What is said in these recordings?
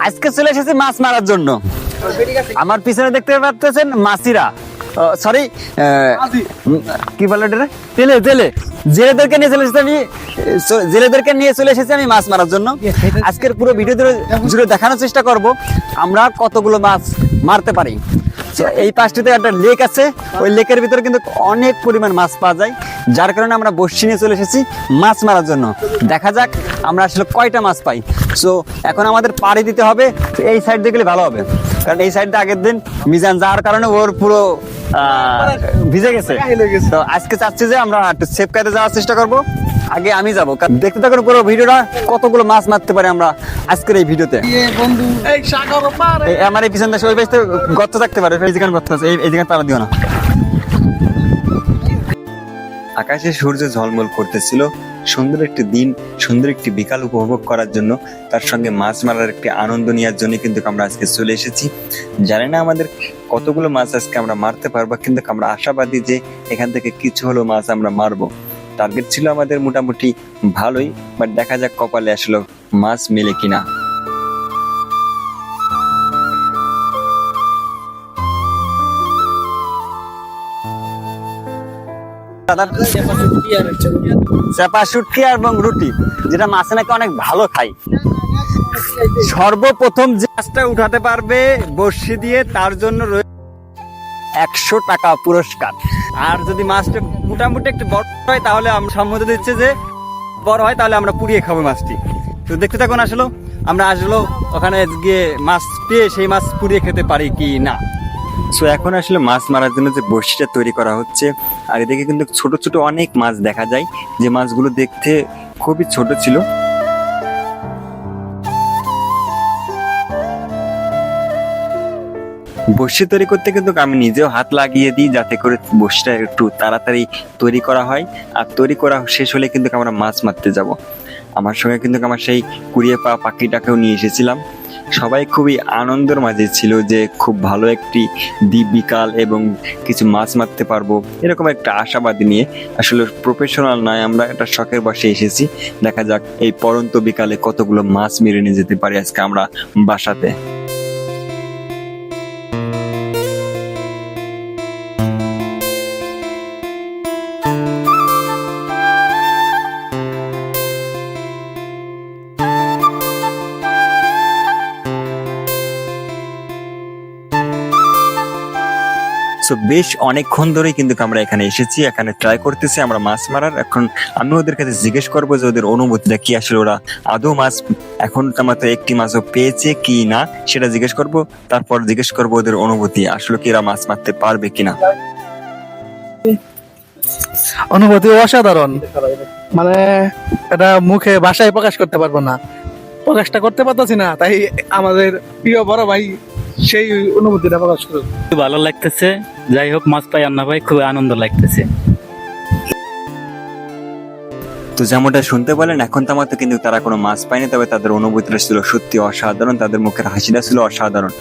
আজকে চলে এসেছি মাছ মারার জন্য। আমার পিছনে দেখতে পাচ্ছেন মাছিরা, সরি কি বলে এটা, তেলে তেলে জেলেদেরকে নিয়ে চলে এসেছি আমি, জেলেদেরকে নিয়ে চলে এসেছি আমি মাছ মারার জন্য। আজকের পুরো ভিডিও জুড়ে দেখানোর চেষ্টা করব আমরা কতগুলো মাছ মারতে পারি। এই পাশটিতে একটা লেক আছে, ওই লেকের ভিতরে কিন্তু অনেক পরিমাণ মাছ পাওয়া যায়, যার কারণে আমরা বড়শি নিয়ে চলে এসেছি মাছ মারার জন্য। দেখা যাক আমরা আসলে কয়টা মাছ পাই। সো এখন আমাদের পাড়ি দিতে হবে, এই সাইড দিয়ে গেলে ভালো হবে, কারণ এই সাইডটা আগের দিন মিজান যাওয়ার কারণে ওর পুরো ভিজে গেছে। তো আজকে চাচ্ছি যে আমরা একটু সেফ কায়দে যাওয়ার চেষ্টা করব। আগে আমি যাবো, দেখতে থাকুন পুরো ভিডিওটা, কতগুলো মাছ মারতে পারি আমরা আজকের এই ভিডিওতে। আমার এই পিছন ওই পাশে গর্ত থাকতে পারে, এই যেখানে গর্ত আছে, এই যেখানে পাড়া দিও না। আকাশে সূর্য ঝলমল করতেছিল, সুন্দর একটি দিন, সুন্দর একটি বিকাল উপভোগ করার জন্য, তার সঙ্গে মাছ মারার একটি আনন্দ নেওয়ার জন্য কিন্তু আমরা আজকে চলে এসেছি। জানি না আমাদের কতগুলো মাছ আজকে আমরা মারতে পারবো, কিন্তু আমরা আশাবাদী যে এখান থেকে কিছু হলো মাছ আমরা মারবো। টার্গেট ছিল আমাদের মোটামুটি ভালোই, বাট দেখা যাক কপালে আসলে মাছ মেলে কিনা। চাপা শুটকি এবং রুটি, যেটা মাছে নাকি অনেক ভালো খাই। সর্বপ্রথম যে মাছটা উঠাতে পারবে বড়শি দিয়ে তার জন্য 100 টাকা পুরস্কার। আর যদি মাছটা মোটামুটি একটু বড় হয় তাহলে আমরা সম্মতি দিচ্ছে যে বড় হয় তাহলে আমরা পুড়িয়ে খাবো মাছটি। তো দেখতে থাকুন আসলে আমরা আসলে ওখানে গিয়ে মাছ পেয়ে সেই মাছ পুড়িয়ে খেতে পারি কি না। সো এখন আসলে মাছ মারার জন্য যে বড়শিটা তৈরি করা হচ্ছে, আর এদিকে কিন্তু ছোট ছোট অনেক মাছ দেখা যায়, যে মাছগুলো দেখতে খুবই ছোট ছিল। বড়শি তৈরি করতে কিন্তু আমি নিজেও হাত লাগিয়ে দিই, যাতে করে বড়শিটা একটু তাড়াতাড়ি তৈরি করা হয়। আর তৈরি করা শেষ হলে কিন্তু আমরা মাছ মারতে যাব। আমার সঙ্গে কিন্তু আমার সেই কুড়িয়ে পাওয়া পাখিটাকেও নিয়ে এসেছিলাম। সবাই খুবই আনন্দের মাঝে ছিল যে খুব ভালো একটি বিকাল এবং কিছু মাছ মারতে পারবো, এরকম একটা আশাবাদী নিয়ে। আসলে প্রফেশনাল নয়, আমরা একটা শখের বসে এসেছি। দেখা যাক এই পরন্ত বিকালে কতগুলো মাছ মেরে নিয়ে যেতে পারি আজকে আমরা বাসাতে। বেশ অনেকক্ষণ ধরেই কিন্তু আমরা এখানে এসেছি, এখানে ট্রাই করতেছি আমরা মাছ মারার। এখন আমি ওদের কাছে জিজ্ঞেস করবো যে ওদের অনুভূতিটা কি, আসলে ওরা আদৌ মাছ এখন মাত্র একটি মাছও পেয়েছে কি না সেটা জিজ্ঞেস করব। তারপর জিজ্ঞেস করবো ওদের অনুভূতি, আসলে কি এরা মাছ মারতে পারবে কিনা। অনুভূতি অসাধারণ, মানে এটা মুখে ভাষায় প্রকাশ করতে পারবো না, প্রকাশটা করতে পারতেছি না। তাই আমাদের প্রিয় বড় ভাই সেই অনুভূতিটা প্রকাশ করুন। ভালো লাগতেছে, যাই হোক মাছ পাই আর না পাই খুব আনন্দ লাগতেছে। তো যেমনটা শুনতে পেলেন, এখন তো আমার কিন্তু তারা কোনো মাছ পায়নি, তবে তাদের অনুভূতিটা ছিল সত্যি অসাধারণ, তাদের মুখের হাসিটা ছিল অসাধারণ।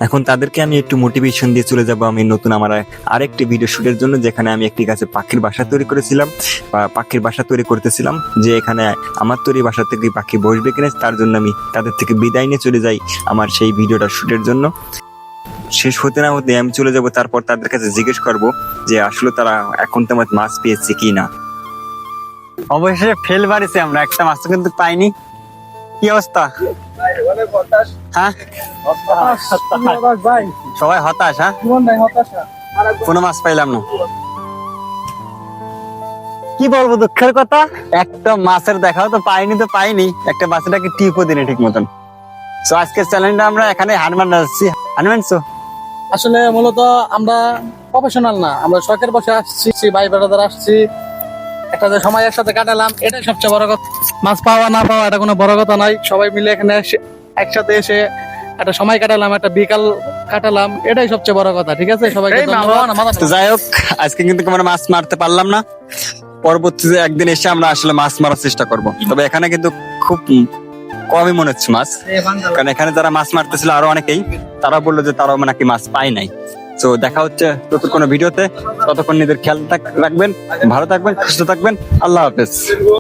এখন তাদেরকে আমি একটু মোটিভেশন দিয়ে চলে যাব আমি নতুন আমার আরেকটি ভিডিও শুটের জন্য, যেখানে আমি একটি গাছে পাখির বাসা তৈরি করেছিলাম বা পাখির বাসা তৈরি করতেছিলাম, যে এখানে আমার তৈরি বাসা থেকে পাখি বসবে কিনা, তার জন্য আমি তাদের থেকে বিদায় নিয়ে চলে যাই আমার সেই ভিডিওটা শুটের জন্য। শেষ হতে না হতে আমি চলে যাব, তারপর তাদের কাছে জিজ্ঞেস করব যে আসলে তারা এখন তো আমার মাছ পেয়েছে কি না। অবশেষে ফেল বাড়িছে আমরা, একটা মাছ কিন্তু পাইনি। কি অবস্থা? হ্যাঁ, সবাই হতাশ। হ্যাঁ, কোনো মাছ পাইলাম না, কি বলবো, দুঃখের কথা। একটা মাছের দেখাও তো পাইনি, তো পাইনি একটা মাছটাকে টিপও দিনে ঠিক মতন। তো আজকের চ্যালেঞ্জটা আমরা এখানে হারমান যাচ্ছি। হারমানছো আসলে মূলত আমরা প্রফেশনাল না, আমরা শখের বসে আসছি, ভাই বেড়াদার আসছি, একটা যে সময় একসাথে কাটালাম এটাই সবচেয়ে বড় কথা। মাছ পাওয়া না পাওয়া এটা কোনো বড় কথা নয়, সবাই মিলে এখানে একসাথে এসে একটা সময় কাটালাম, একটা বিকাল কাটালাম, এটাই সবচেয়ে বড় কথা। ঠিক আছে, সবাইকে ধন্যবাদ। যাই হোক, আজকে কিন্তু আমরা মাছ মারতে পারলাম না, পরবর্তীতে একদিন এসে আমরা আসলে মাছ মারার চেষ্টা করব। তবে এখানে কিন্তু খুব কমই মনে হচ্ছে মাছ, কারণ এখানে যারা মাছ মারতেছিল আরো অনেকেই, তারা বললো যে তারাও নাকি মাছ পায় নাই। তো দেখা হচ্ছে নতুন কোনো ভিডিওতে, ততক্ষণ নিজের খেয়াল রাখবেন, ভালো থাকবেন, সুস্থ থাকবেন। আল্লাহ হাফেজ।